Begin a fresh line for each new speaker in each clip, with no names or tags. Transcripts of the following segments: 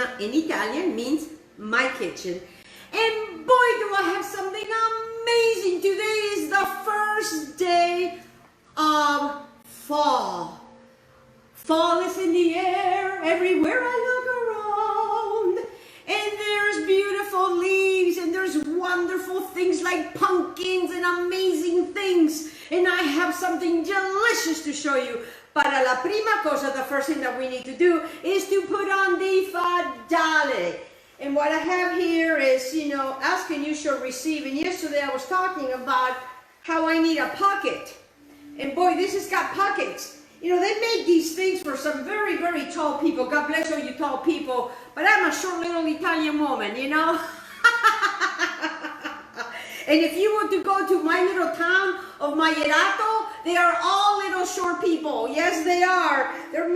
cucina in Italian means my kitchen. And boy, do I have something amazing. Today is the first day of fall. Fall is in the air everywhere I look around. And there's beautiful leaves and there's wonderful things like pumpkins and amazing things. And I have something delicious to show you. Para la prima cosa, the first thing that we need to do is to put on the fadale. And what I have here is, you know, ask and you shall receive. And yesterday I was talking about how I need a pocket. And boy, this has got pockets. You know, they make these things for some very, very tall people. God bless all you tall people. But I'm a short little Italian woman, you know. And if you want to go to my little town of Mayerato, they are all little short people. Yes, they are. You're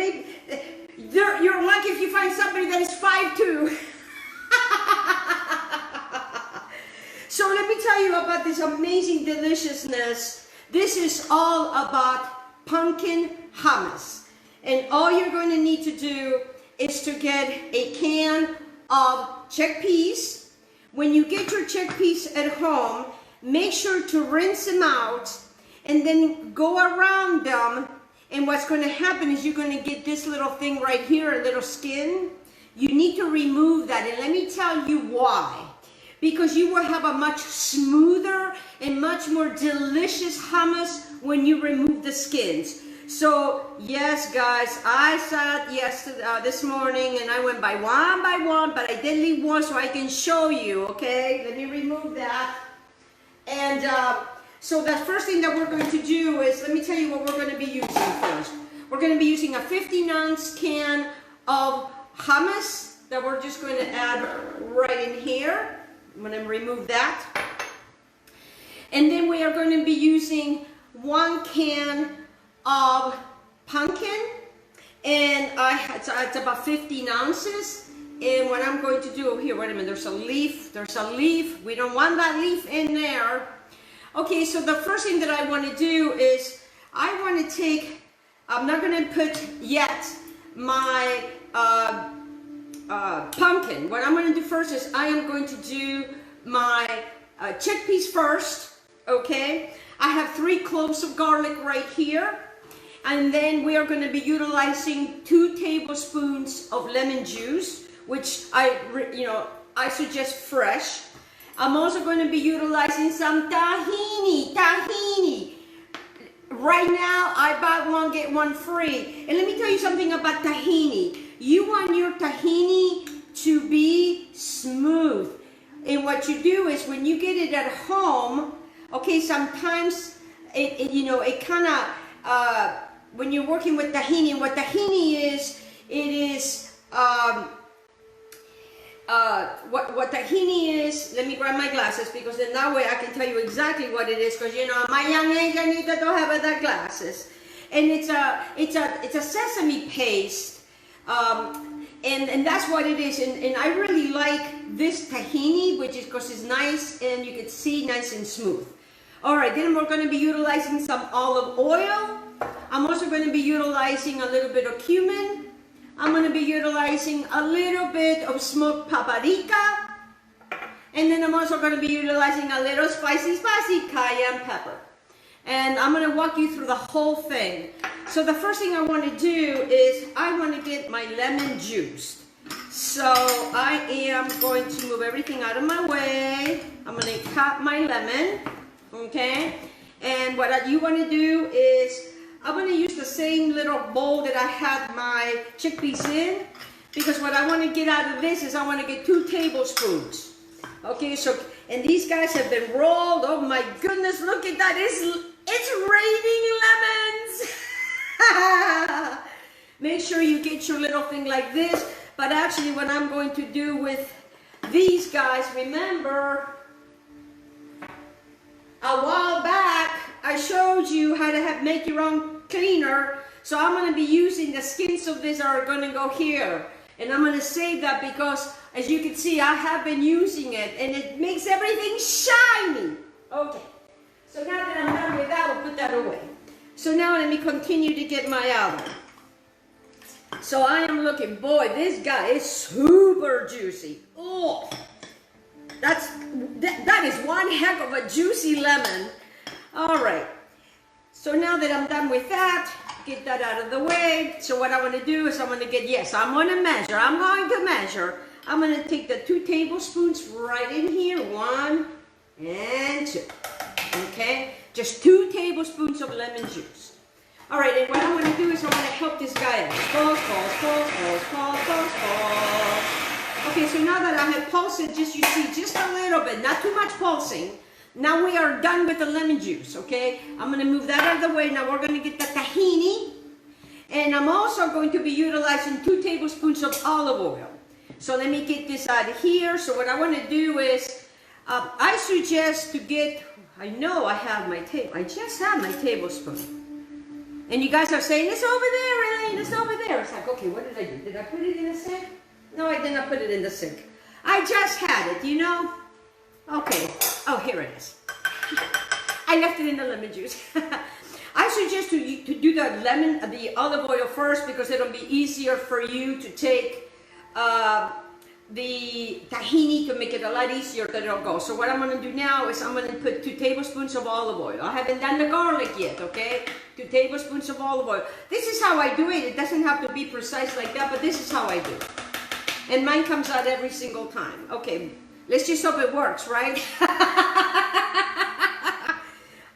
lucky if you find somebody that is 5'2". So let me tell you about this amazing deliciousness. This is all about pumpkin hummus. And all you're going to need to do is to get a can of chickpeas. When you get your chickpeas at home, make sure to rinse them out and then go around them. And what's going to happen is you're going to get this little thing right here, a little skin. You need to remove that, and let me tell you why. Because you will have a much smoother and much more delicious hummus when you remove the skins. So yes, guys, I sat this morning and I went by one, but I did leave one so I can show you. Okay, let me remove that. And so the first thing that we're going to do is, let me tell you what we're going to be using first. We're going to be using a 15-ounce can of hummus that we're just going to add right in here. I'm going to remove that. And then we are going to be using 1 can of pumpkin. And it's about 15 ounces. And what I'm going to do here, wait a minute, there's a leaf. We don't want that leaf in there. Okay, so the first thing that I want to do is, I want to take, I'm not going to put yet my pumpkin. What I'm going to do first is I am going to do my chickpeas first. Okay, I have 3 cloves of garlic right here, and then we are going to be utilizing 2 tablespoons of lemon juice, which I suggest fresh. I'm also going to be utilizing some tahini. Right now, I buy one, get one free. And let me tell you something about tahini. You want your tahini to be smooth. And what you do is, when you get it at home, okay, sometimes it kind of, when you're working with tahini, what tahini is, it is, what tahini is, let me grab my glasses, because then that way I can tell you exactly what it is, because you know, at my young age, I need to have the glasses. And it's a sesame paste, and that's what it is. And I really like this tahini, which is because it's nice and you can see nice and smooth. All right, then we're going to be utilizing some olive oil. I'm also going to be utilizing a little bit of cumin. I'm going to be utilizing a little bit of smoked paprika. And then I'm also going to be utilizing a little spicy cayenne pepper. And I'm going to walk you through the whole thing. So the first thing I want to do is I want to get my lemon juice. So I am going to move everything out of my way. I'm going to cut my lemon. Okay? And what you want to do is, I'm going to use the same little bowl that I had my chickpeas in, because what I want to get out of this is I want to get 2 tablespoons. Okay, so, and these guys have been rolled. Oh my goodness, look at that. It's raining lemons. Make sure you get your little thing like this. But actually what I'm going to do with these guys, remember, a while back, I showed you how to make your own cleaner. So I'm going to be using the skins of this are going to go here. And I'm going to save that because, as you can see, I have been using it. And it makes everything shiny. Okay. So now that I'm done with that, we'll put that away. So now let me continue to get my oven. So I am looking, boy, this guy is super juicy. Oh, that is one heck of a juicy lemon. All right, so now that I'm done with that, get that out of the way. So what I want to do is I'm going to I'm going to measure. I'm going to take the 2 tablespoons right in here, 1 and 2. Okay, just 2 tablespoons of lemon juice. All right, and what I want to do is I want to help this guy out. Pulse. Okay, so now that I have pulsed it, you see, just a little bit, not too much pulsing. Now we are done with the lemon juice, okay? I'm going to move that out of the way. Now we're going to get the tahini. And I'm also going to be utilizing 2 tablespoons of olive oil. So let me get this out of here. So what I want to do is, I suggest to get, I know I have my I just have my tablespoon. And you guys are saying, it's over there, Elaine, it's over there. It's like, okay, what did I do? Did I put it in the sink? No, I did not put it in the sink. I just had it, you know? Okay. Oh, here it is. I left it in the lemon juice. I suggest to do the olive oil first because it'll be easier for you to take the tahini to make it a lot easier that it'll go. So what I'm going to do now is I'm going to put 2 tablespoons of olive oil. I haven't done the garlic yet, okay? 2 tablespoons of olive oil. This is how I do it. It doesn't have to be precise like that, but this is how I do it. And mine comes out every single time. Okay, let's just hope it works, right?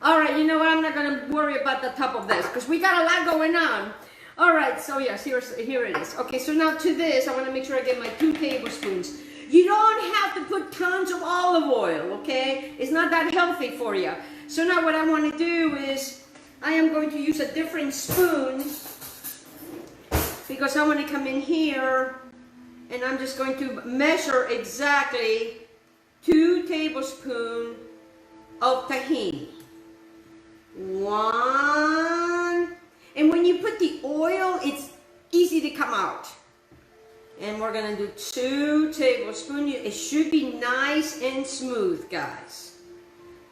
All right, you know what? I'm not going to worry about the top of this because we got a lot going on. All right, so yes, here it is. Okay, so now to this, I want to make sure I get my 2 tablespoons. You don't have to put tons of olive oil, okay? It's not that healthy for you. So now what I want to do is, I am going to use a different spoon because I want to come in here and I'm just going to measure exactly 2 tablespoons of tahini. 1. And when you put the oil, it's easy to come out. And we're going to do 2 tablespoons. It should be nice and smooth, guys.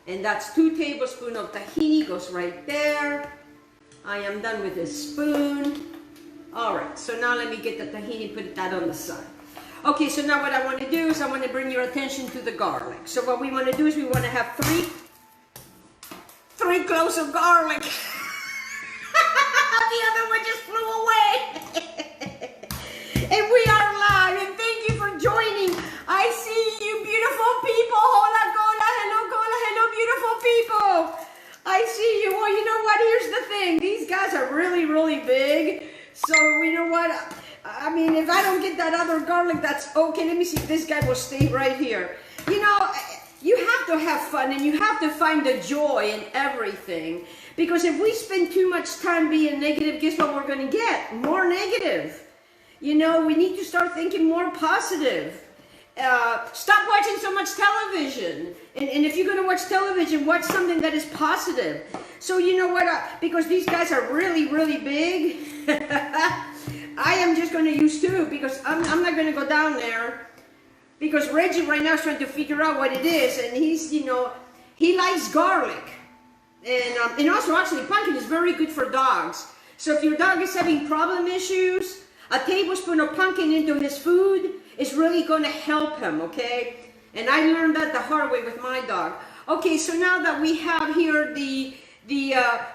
And that's 2 tablespoons of tahini goes right there. I am done with this spoon. All right, so now let me get the tahini, put that on the side. Okay, so now what I want to do is I want to bring your attention to the garlic. So what we want to do is we want to have 3 cloves of garlic. The other one just flew away. And we are live, and thank you for joining. I see you beautiful people. Hola, gola, hello, beautiful people. I see you. Well, you know what? Here's the thing. These guys are really, really big. So, you know what? I mean, if I don't get that other garlic, that's okay. Let me see if this guy will stay right here. You know, you have to have fun and you have to find the joy in everything. Because if we spend too much time being negative, guess what we're going to get? More negative. You know, we need to start thinking more positive. Stop watching so much television. And if you're going to watch television, watch something that is positive. So you know what? Because these guys are really, really big, I am just going to use 2 because I'm not going to go down there. Because Reggie right now is trying to figure out what it is. And he's, you know, he likes garlic. And also, actually, pumpkin is very good for dogs. So if your dog is having problem issues, a tablespoon of pumpkin into his food is really going to help him, okay? And I learned that the hard way with my dog. Okay, so now that we have here the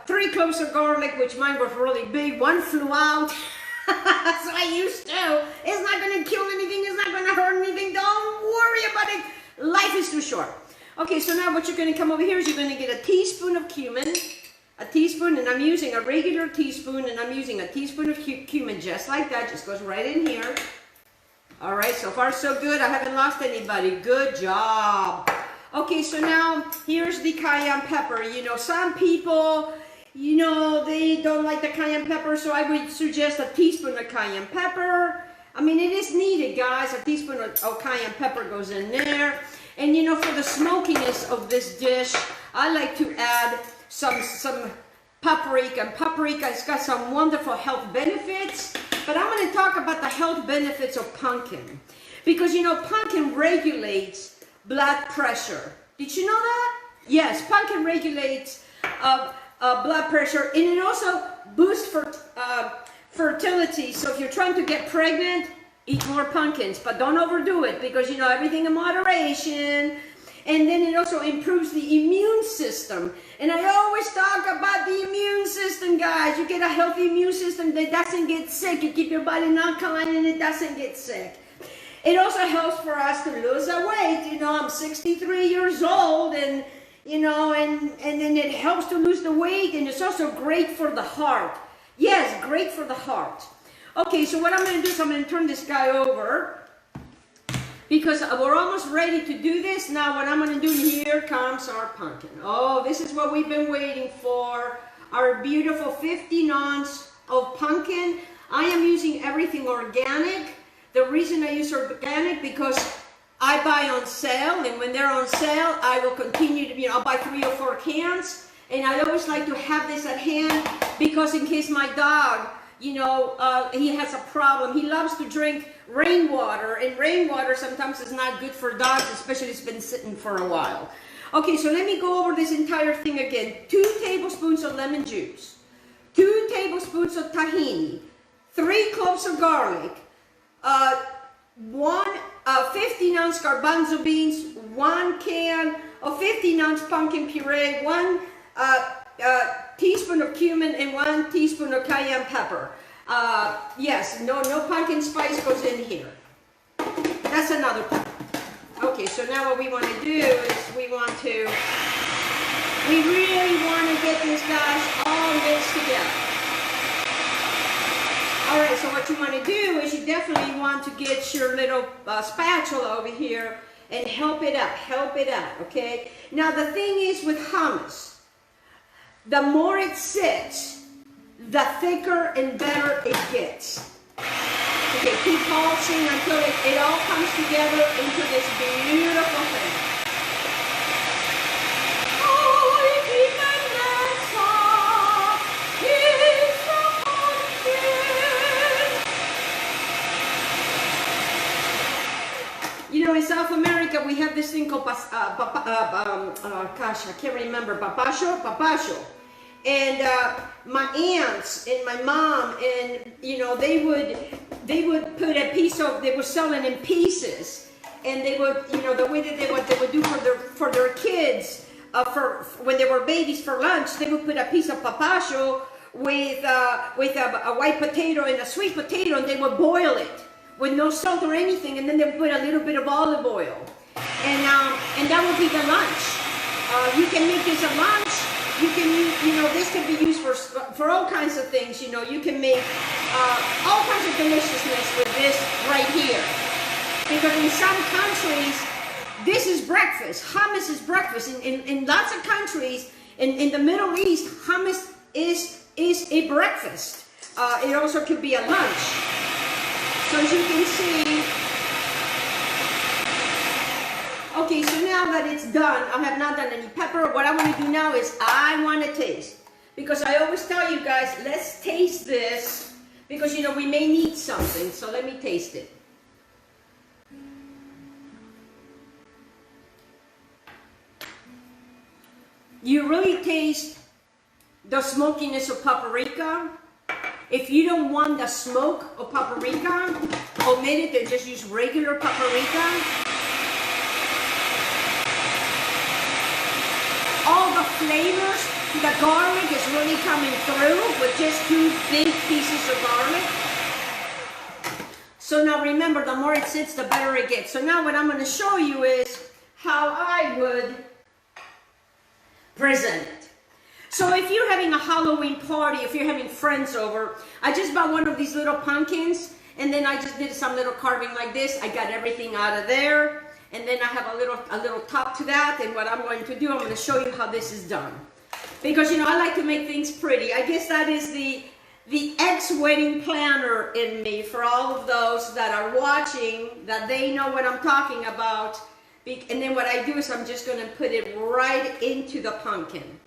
3 cloves of garlic, which mine was really big, 1 flew out. So I used 2. It's not going to kill anything. It's not going to hurt anything. Don't worry about it. Life is too short. Okay, so now what you're going to come over here is you're going to get a teaspoon of cumin. A teaspoon, and I'm using a regular teaspoon, and I'm using a teaspoon of cumin just like that. Just goes right in here. All right, so far so good. I haven't lost anybody. Good job. Okay, so now here's the cayenne pepper. You know, some people, you know, they don't like the cayenne pepper, so I would suggest a teaspoon of cayenne pepper. I mean, it is needed, guys. A teaspoon of cayenne pepper goes in there. And you know, for the smokiness of this dish, I like to add some paprika. And paprika has got some wonderful health benefits. But I'm going to talk about the health benefits of pumpkin. Because, you know, pumpkin regulates blood pressure. Did you know that? Yes, pumpkin regulates blood pressure. And it also boosts fertility. So if you're trying to get pregnant, eat more pumpkins, but don't overdo it, because you know, everything in moderation. And then it also improves the immune system. And I always talk about the immune system, guys. You get a healthy immune system that doesn't get sick. You keep your body alkaline and it doesn't get sick. It also helps for us to lose our weight. You know, I'm 63 years old, and you know, and then it helps to lose the weight, and it's also great for the heart. Yes, great for the heart. Okay, so what I'm going to do is I'm going to turn this guy over, because we're almost ready to do this. Now what I'm going to do, here comes our pumpkin. Oh, this is what we've been waiting for. Our beautiful 15 ounce of pumpkin. I am using everything organic. The reason I use organic, because I buy on sale, and when they're on sale, I will continue to, you know, I'll buy 3 or 4 cans. And I always like to have this at hand, because in case my dog, you know, he has a problem. He loves to drink rainwater, and rainwater sometimes is not good for dogs, especially if it's been sitting for a while. Okay, so let me go over this entire thing again. 2 tablespoons of lemon juice, 2 tablespoons of tahini, 3 cloves of garlic, 15 ounce garbanzo beans, 1 can of 15 ounce pumpkin puree, 1 teaspoon of cumin, and 1 teaspoon of cayenne pepper. Yes, no pumpkin spice goes in here. That's another thing. Okay, so now what we want to do is we really want to get this, guys, all mixed together. All right, so what you want to do is you definitely want to get your little spatula over here and help it out, okay? Now the thing is with hummus, the more it sits, the thicker and better it gets. Okay, keep pulsing until it all comes together into this beautiful thing. You know, in South America, we have this thing called, gosh, I can't remember, papacho. And my aunts and my mom, and you know, they would put a piece of, they were selling in pieces, and they would, you know, the way that they would do for their kids, for when they were babies for lunch, they would put a piece of papacho with a white potato and a sweet potato, and they would boil it with no salt or anything, and then they would put a little bit of olive oil, and that would be the lunch. You can make this a lunch. You can use, you know, this can be used for all kinds of things. You know, you can make all kinds of deliciousness with this right here. Because in some countries, this is breakfast. Hummus is breakfast. In lots of countries, in the Middle East, hummus is a breakfast. It also could be a lunch. So as you can see, okay, so now that it's done, I have not done any pepper. What I want to do now is I want to taste. Because I always tell you guys, let's taste this. Because, you know, we may need something. So let me taste it. You really taste the smokiness of paprika. If you don't want the smoke of paprika, omit it and just use regular paprika. All the flavors, the garlic is really coming through with just 2 big pieces of garlic. So now remember, the more it sits, the better it gets. So now what I'm going to show you is how I would present it. So if you're having a Halloween party, if you're having friends over, I just bought one of these little pumpkins, and then I just did some little carving like this. I got everything out of there. And then I have a little top to that, and what I'm going to do, I'm going to show you how this is done. Because, you know, I like to make things pretty. I guess that is the ex-wedding planner in me, for all of those that are watching, that they know what I'm talking about. And then what I do is I'm just going to put it right into the pumpkin.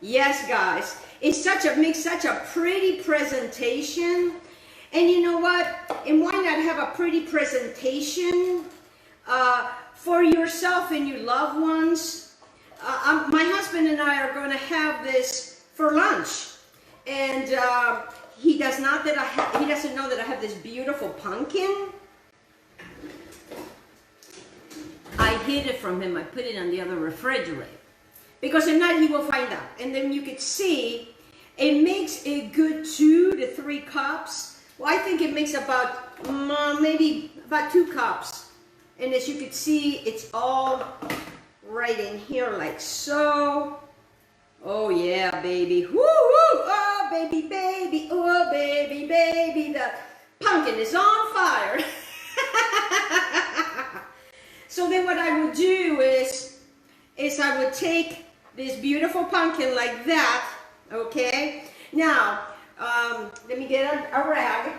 Yes, guys, it's makes such a pretty presentation. And you know what? And why not have a pretty presentation for yourself and your loved ones? My husband and I are going to have this for lunch, and he doesn't know that I have this beautiful pumpkin. I hid it from him. I put it on the other refrigerator. Because if not, he will find out. And then you could see, it makes a good 2 to 3 cups. Well, I think it makes about, maybe about 2 cups. And as you could see, it's all right in here like so. Oh yeah, baby. Woo, woo. Oh, baby, baby. Oh, baby, baby. The pumpkin is on fire. So then what I would do is I would take this beautiful pumpkin like that, okay? Now, let me get a rag.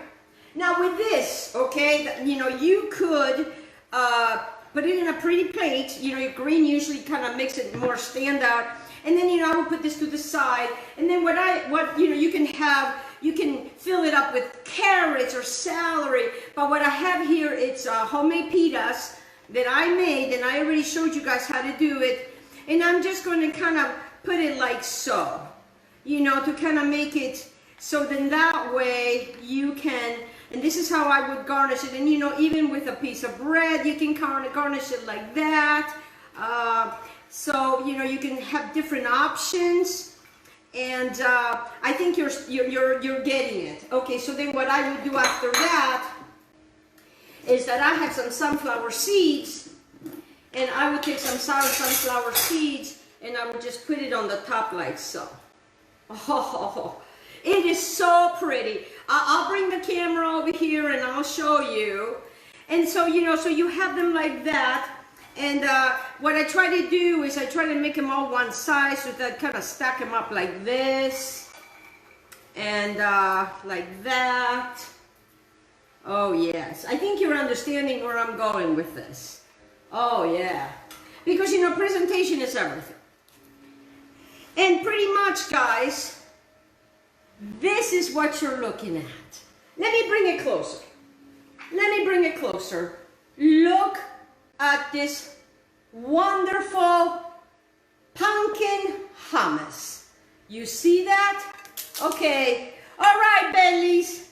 Now with this, okay, you know, you could put it in a pretty plate. You know, your green usually kind of makes it more stand out. And then, you know, I would put this to the side. And then you know, you can fill it up with carrots or celery. But what I have here, it's homemade pitas that I made, and I already showed you guys how to do it. And I'm just going to kind of put it like so, you know, to kind of make it so then that way you can, and this is how I would garnish it. And you know, even with a piece of bread, you can kind of garnish it like that. So you know, you can have different options, and I think you're getting it. Okay, so then what I would do after that is that I have some sunflower seeds, and I would take some sour sunflower seeds, and I would just put it on the top like so. Oh, it is so pretty. I'll bring the camera over here and I'll show you. And so, you know, so you have them like that. And what I try to do is I try to make them all one size, so that I kind of stack them up like this. And like that. Oh yes, I think you're understanding where I'm going with this. Oh yeah, because you know, presentation is everything. And pretty much, guys, this is what you're looking at. Let me bring it closer. Let me bring it closer. Look at this wonderful pumpkin hummus. You see that? Okay, all right, bellies.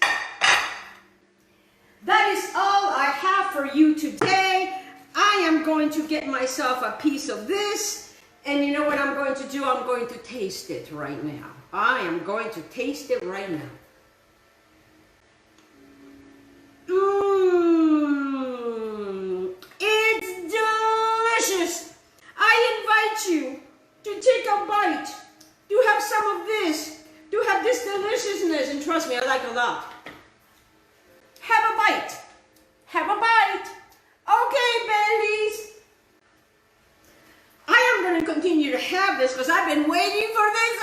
That is all I have for you today. I am going to get myself a piece of this, and you know what I'm going to do? I'm going to taste it right now. I am going to taste it right now. Mmm, it's delicious. I invite you to take a bite, to have some of this, to have this deliciousness, and trust me, I like a lot. Have a bite. Have a bite. Okay, bellies. I am going to continue to have this because I've been waiting for this